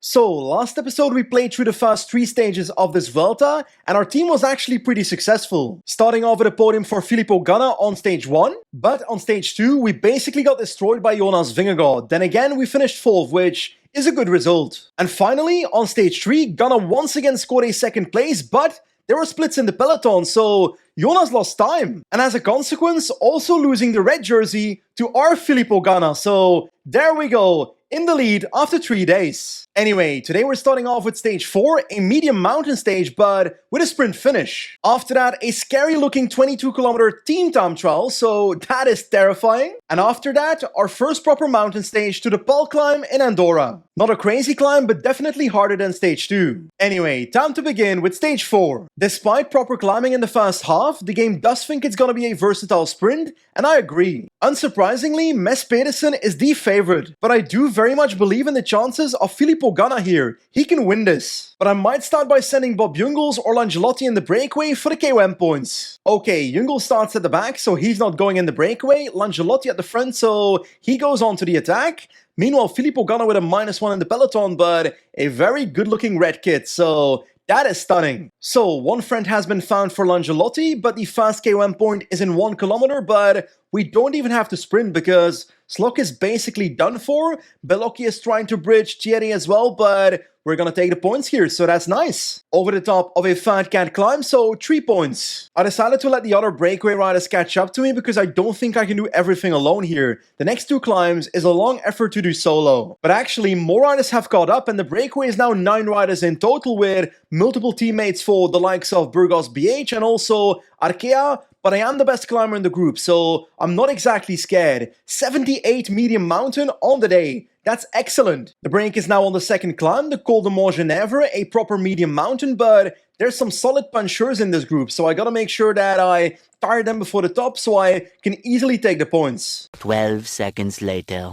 So, last episode we played through the first 3 stages of this Vuelta, and our team was actually pretty successful. Starting off with a podium for Filippo Ganna on stage 1, but on stage 2 we basically got destroyed by Jonas Vingegaard. Then again we finished 4th, which is a good result. And finally, on stage 3, Ganna once again scored a 2nd place, but there were splits in the peloton, so Jonas lost time. And as a consequence, also losing the red jersey to our Filippo Ganna. So there we go, in the lead after 3 days. Anyway, today we're starting off with stage 4, a medium mountain stage, but with a sprint finish. After that, a scary looking 22-kilometer team time trial, so that is terrifying. And after that, our first proper mountain stage to the Pal climb in Andorra. Not a crazy climb, but definitely harder than stage 2. Anyway, time to begin with stage 4. Despite proper climbing in the first half, the game does think it's gonna be a versatile sprint, and I agree. Unsurprisingly, Mess Pedersen is the favorite, but I do very much believe in the chances of Filippo Ganna here. He can win this. But I might start by sending Bob Jungels or Langelotti in the breakaway for the KOM points. Okay, Jungels starts at the back, so he's not going in the breakaway. Langelotti at the front, so he goes on to the attack. Meanwhile, Filippo Ganna with a -1 in the peloton, but a very good-looking red kit, so that is stunning. So, one friend has been found for Langelotti, but the fast KOM point is in 1 kilometer, but we don't even have to sprint because Slok is basically done for. Bellocchi is trying to bridge Thierry as well, but we're gonna take the points here, so that's nice. Over the top of a Fat Cat climb, so 3 points. I decided to let the other breakaway riders catch up to me because I don't think I can do everything alone here. The next 2 climbs is a long effort to do solo. But actually, more riders have caught up and the breakaway is now 9 riders in total with multiple teammates for the likes of Burgos BH and also Arkea. But I am the best climber in the group, so I'm not exactly scared. 78 medium mountain on the day. That's excellent. The break is now on the 2nd climb, the Col de Montgenèvre, a proper medium mountain, but there's some solid punchers in this group, so I gotta make sure that I tire them before the top so I can easily take the points. 12 seconds later.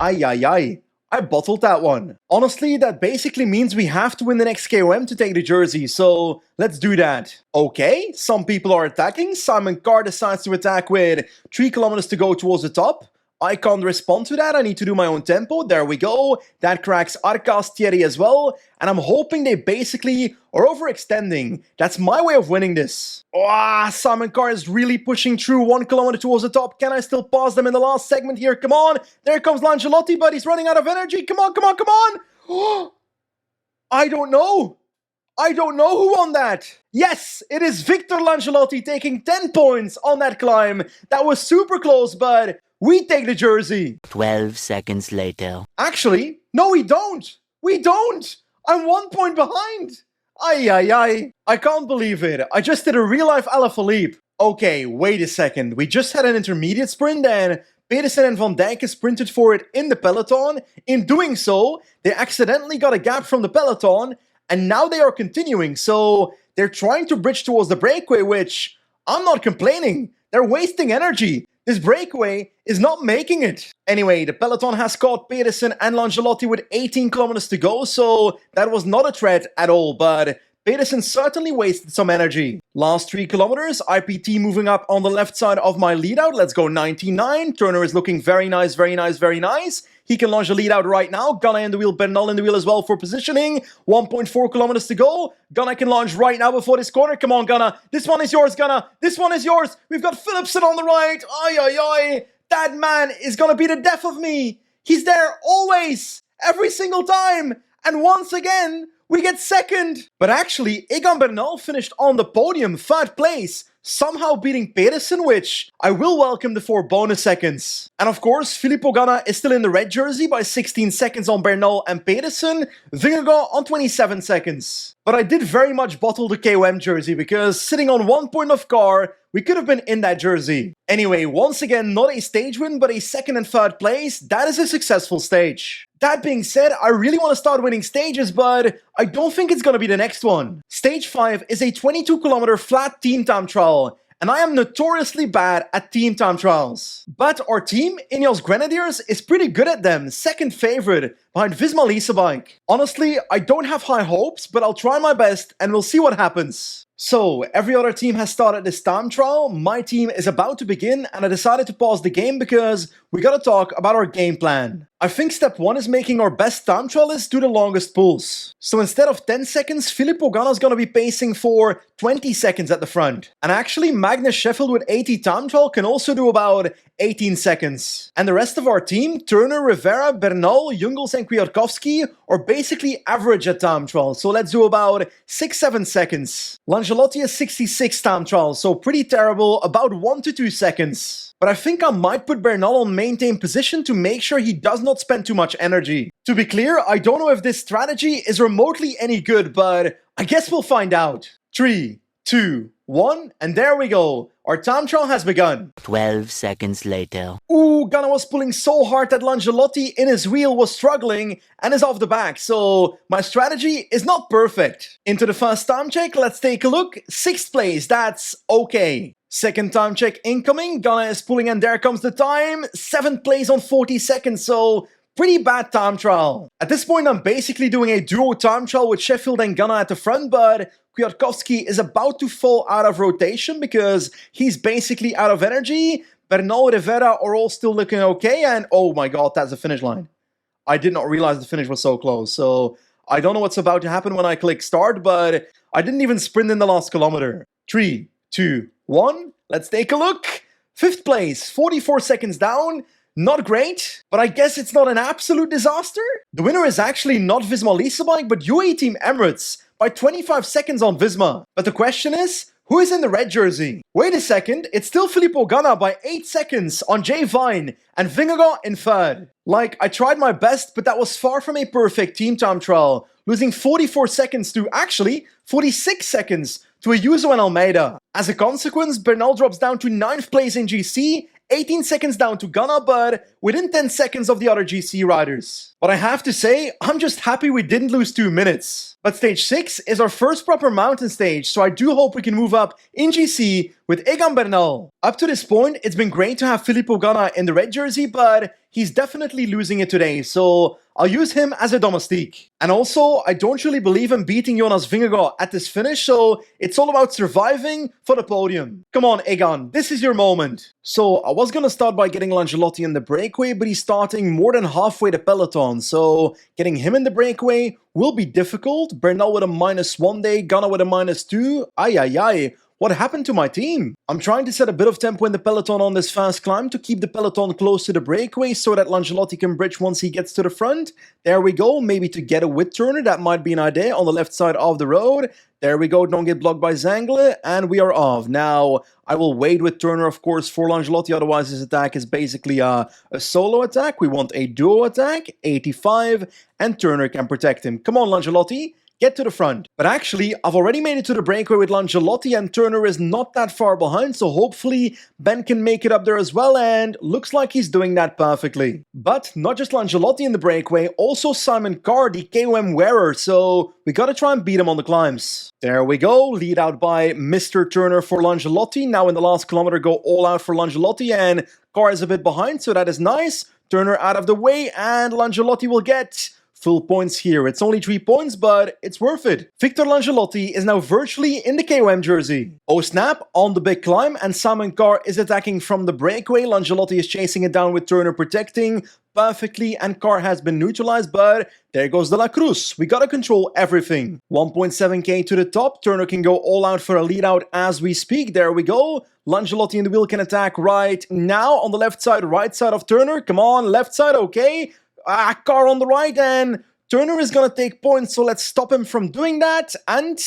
Ay ay ay. I bottled that one. Honestly, that basically means we have to win the next KOM to take the jersey, so let's do that. Okay, some people are attacking. Simon Carr decides to attack with 3 kilometers to go towards the top. I can't respond to that, I need to do my own tempo. There we go. That cracks Arcas Thierry as well. And I'm hoping they basically are overextending. That's my way of winning this. Oh, Simon Carr is really pushing through 1 kilometer towards the top. Can I still pass them in the last segment here? Come on. There comes Langelotti, but he's running out of energy. Come on, come on, come on. Oh, I don't know. I don't know who won that. Yes, it is Victor Langelotti taking 10 points on that climb. That was super close, but we take the jersey. 12 seconds later. Actually, no we don't. We don't. I'm 1 point behind. Ay ay ay. I can't believe it. I just did a real-life Alaphilippe. Okay, wait a second. We just had an intermediate sprint and Pedersen and Van Dijk sprinted for it in the peloton. In doing so, they accidentally got a gap from the peloton and now they are continuing. So they're trying to bridge towards the breakaway, which I'm not complaining. They're wasting energy. This breakaway is not making it. Anyway, the peloton has caught Pedersen and Langelotti with 18 kilometers to go, so that was not a threat at all, but Pedersen certainly wasted some energy. Last 3 kilometers, IPT moving up on the left side of my lead out. Let's go 99. Turner is looking very nice, very nice, very nice. He can launch a lead out right now. Ganna in the wheel, Bernal in the wheel as well for positioning. 1.4 kilometers to go. Ganna can launch right now before this corner. Come on, Ganna. This one is yours, Ganna. This one is yours. We've got Philipsen on the right. Ay, ay, ay. That man is going to be the death of me. He's there always, every single time. And once again, we get 2nd. But actually, Egan Bernal finished on the podium, 3rd place, somehow beating Pedersen, which I will welcome the 4 bonus seconds. And of course, Filippo Ganna is still in the red jersey by 16 seconds on Bernal and Pedersen, Vingegaard on 27 seconds. But I did very much bottle the KOM jersey because sitting on 1 point of Carr, we could have been in that jersey. Anyway, once again, not a stage win, but a 2nd and 3rd place. That is a successful stage. That being said, I really want to start winning stages, but I don't think it's going to be the next one. Stage 5 is a 22-kilometer flat team time trial, and I am notoriously bad at team time trials. But our team, Ineos Grenadiers, is pretty good at them, 2nd favorite, behind Visma Leasebike. Honestly, I don't have high hopes, but I'll try my best and we'll see what happens. So, every other team has started this time trial, my team is about to begin, and I decided to pause the game because we gotta talk about our game plan. I think step 1 is making our best time trialist do the longest pulls. So instead of 10 seconds, Filippo Ganna's gonna be pacing for 20 seconds at the front. And actually, Magnus Sheffield with 80 time trial can also do about 18 seconds. And the rest of our team, Turner, Rivera, Bernal, Jungels and Kwiatkowski, are basically average at time trial. So let's do about 6-7 seconds. Langelotti is 66 time trial, so pretty terrible, about 1 to 2 seconds. But I think I might put Bernal on maintain position to make sure he does not spend too much energy. To be clear, I don't know if this strategy is remotely any good, but I guess we'll find out. 3, 2, 1, and there we go. Our time trial has begun. 12 seconds later. Ooh, Ganna was pulling so hard that Langelotti in his wheel was struggling and is off the back, so my strategy is not perfect. Into the first time check, let's take a look. 6th place, that's okay. Second time check incoming, Ganna is pulling and there comes the time. 7th place on 40 seconds, so pretty bad time trial. At this point, I'm basically doing a duo time trial with Sheffield and Ganna at the front, but Kwiatkowski is about to fall out of rotation because he's basically out of energy. Bernal, Rivera are all still looking okay, and oh my god, that's the finish line. I did not realize the finish was so close, so I don't know what's about to happen when I click start, but I didn't even sprint in the last kilometer. 3, 2, 1, let's take a look. 5th place, 44 seconds down. Not great, but I guess it's not an absolute disaster. The winner is actually not Visma Leasebike, but UAE Team Emirates by 25 seconds on Visma. But the question is, who is in the red jersey? Wait a second, it's still Filippo Ganna by 8 seconds on Jay Vine and Vingegaard in 3rd. Like, I tried my best, but that was far from a perfect team time trial, losing 44 seconds to actually 46 seconds to Ayuso and Almeida. As a consequence, Bernal drops down to 9th place in GC, 18 seconds down to Ganna, but within 10 seconds of the other GC riders. But I have to say, I'm just happy we didn't lose 2 minutes. But stage 6 is our first proper mountain stage, so I do hope we can move up in GC with Egan Bernal. Up to this point, it's been great to have Filippo Ganna in the red jersey, but he's definitely losing it today, so I'll use him as a domestique. And also, I don't really believe in beating Jonas Vingegaard at this finish, so it's all about surviving for the podium. Come on, Egan, this is your moment. So, I was gonna start by getting Langelotti in the breakaway, but he's starting more than halfway the peloton, so getting him in the breakaway will be difficult. Bernal with a -1 day, Ganna with a -2. Ay, ay, ay. What happened to my team? I'm trying to set a bit of tempo in the peloton on this fast climb to keep the peloton close to the breakaway so that Langelotti can bridge once he gets to the front. There we go, maybe to get a with turner, that might be an idea on the left side of the road. There we go, don't get blocked by Zangle, and we are off. Now, I will wait with Turner, of course, for Langelotti, otherwise his attack is basically a solo attack. We want a duo attack, 85, and Turner can protect him. Come on, Langelotti. Get to the front. But actually, I've already made it to the breakaway with Langelotti and Turner is not that far behind, so hopefully Ben can make it up there as well, and looks like he's doing that perfectly. But not just Langelotti in the breakaway, also Simon Carr, the KOM wearer, so we gotta try and beat him on the climbs. There we go, lead out by Mr. Turner for Langelotti. Now in the last kilometer, go all out for Langelotti, and Carr is a bit behind, so that is nice. Turner out of the way, and Langelotti will get full points here. It's only 3 points, but it's worth it. Victor Langelotti is now virtually in the KOM jersey. Oh snap, on the big climb, and Simon Carr is attacking from the breakaway. Langelotti is chasing it down with Turner protecting perfectly, and Carr has been neutralized, but there goes De La Cruz. We gotta control everything. 1.7k to the top. Turner can go all out for a lead out as we speak. There we go. Langelotti in the wheel can attack right now on the left side, right side of Turner. Come on, left side, okay. Carr on the right, and Turner is gonna take points, so let's stop him from doing that. And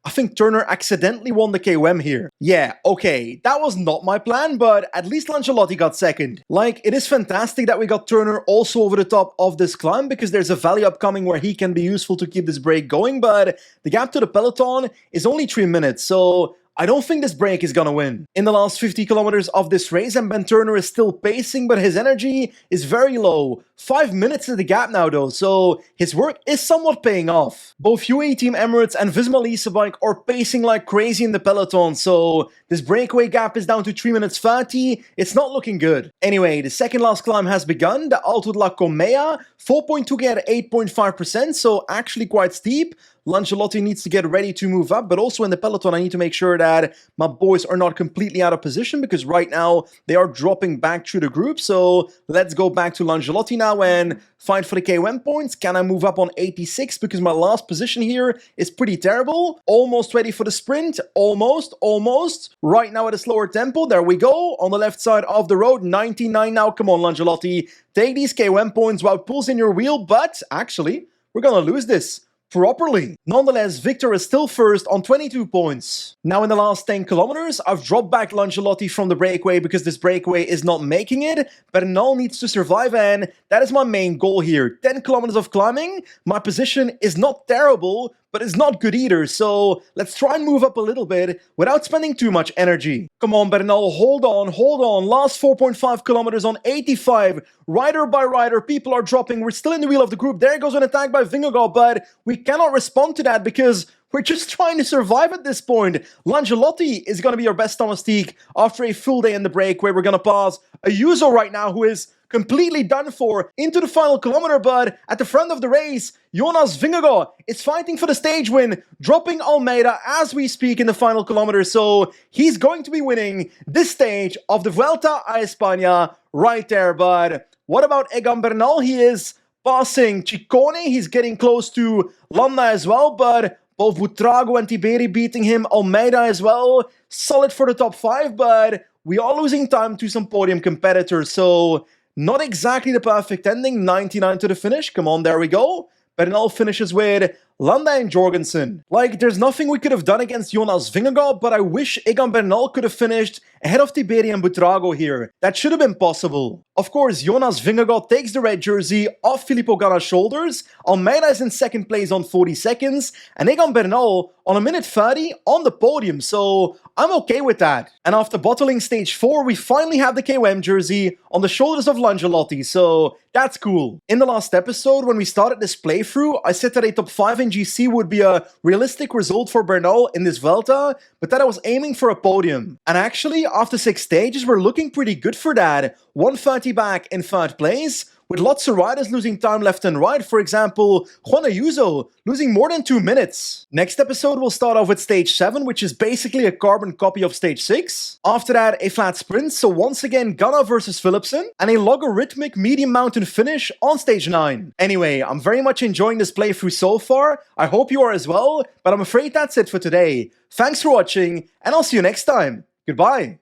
I think Turner accidentally won the KOM here. Yeah, okay, that was not my plan, but at least Langelotti got second. Like, it is fantastic that we got Turner also over the top of this climb, because there's a valley upcoming where he can be useful to keep this break going, but the gap to the peloton is only 3 minutes, so I don't think this break is gonna win. In the last 50 kilometers of this race, and Ben Turner is still pacing, but his energy is very low. 5 minutes is the gap now though, so his work is somewhat paying off. Both UAE Team Emirates and Visma Lease Bike are pacing like crazy in the peloton, so this breakaway gap is down to 3 minutes 30. It's not looking good. Anyway, the second last climb has begun, the Alto de la Colmea, 4.2k at 8.5%, so actually quite steep. Langelotti needs to get ready to move up, but also in the peloton I need to make sure that my boys are not completely out of position because right now they are dropping back through the group. So let's go back to Langelotti now and fight for the KOM points. Can I move up on 86 because my last position here is pretty terrible? Almost ready for the sprint. Almost. Right now at a slower tempo. There we go. On the left side of the road. 99 now. Come on, Langelotti. Take these KOM points. Wow, pulls in your wheel, but actually, we're gonna lose this properly. Nonetheless, Victor is still first on 22 points. Now in the last 10 kilometers, I've dropped back Langelotti from the breakaway because this breakaway is not making it. Bernal needs to survive and that is my main goal here. 10 kilometers of climbing. My position is not terrible, but it's not good either. So let's try and move up a little bit without spending too much energy. Come on, Bernal, hold on. Last 4.5 kilometers on 85. Rider by rider, people are dropping. We're still in the wheel of the group. There goes an attack by Vingegaard, but we cannot respond to that because we're just trying to survive at this point. Langelotti is going to be our best domestique after a full day in the break where we're going to pass a Ayuso right now who is completely done for into the final kilometer, but at the front of the race, Jonas Vingegaard is fighting for the stage win, dropping Almeida as we speak in the final kilometer, so he's going to be winning this stage of the Vuelta a España right there. But what about Egan Bernal? He is passing Ciccone, he's getting close to Landa as well, but both Butrago and Tiberi beating him, Almeida as well, solid for the top 5, but we are losing time to some podium competitors, so not exactly the perfect ending. 99 to the finish. Come on, there we go. Bernal finishes with Landa and Jorgensen. Like, there's nothing we could have done against Jonas Vingegaard, but I wish Egan Bernal could have finished ahead of Tiberi and Butrago here. That should have been possible. Of course, Jonas Vingegaard takes the red jersey off Filippo Ganna's shoulders. Almeida is in second place on 40 seconds. And Egan Bernal on 1:30 on the podium. So I'm okay with that. And after bottling stage 4, we finally have the KOM jersey on the shoulders of Langelotti. So that's cool. In the last episode, when we started this playthrough, I said that a top 5 in GC would be a realistic result for Bernal in this Vuelta, but that I was aiming for a podium. And actually, after 6 stages, we're looking pretty good for that. 1:30 back in 3rd place, with lots of riders losing time left and right. For example, Juan Ayuso losing more than 2 minutes. Next episode, we'll start off with stage 7, which is basically a carbon copy of stage 6. After that, a flat sprint, so once again, Ganna versus Philipsen, and a logarithmic medium mountain finish on stage 9. Anyway, I'm very much enjoying this playthrough so far. I hope you are as well, but I'm afraid that's it for today. Thanks for watching, and I'll see you next time. Goodbye.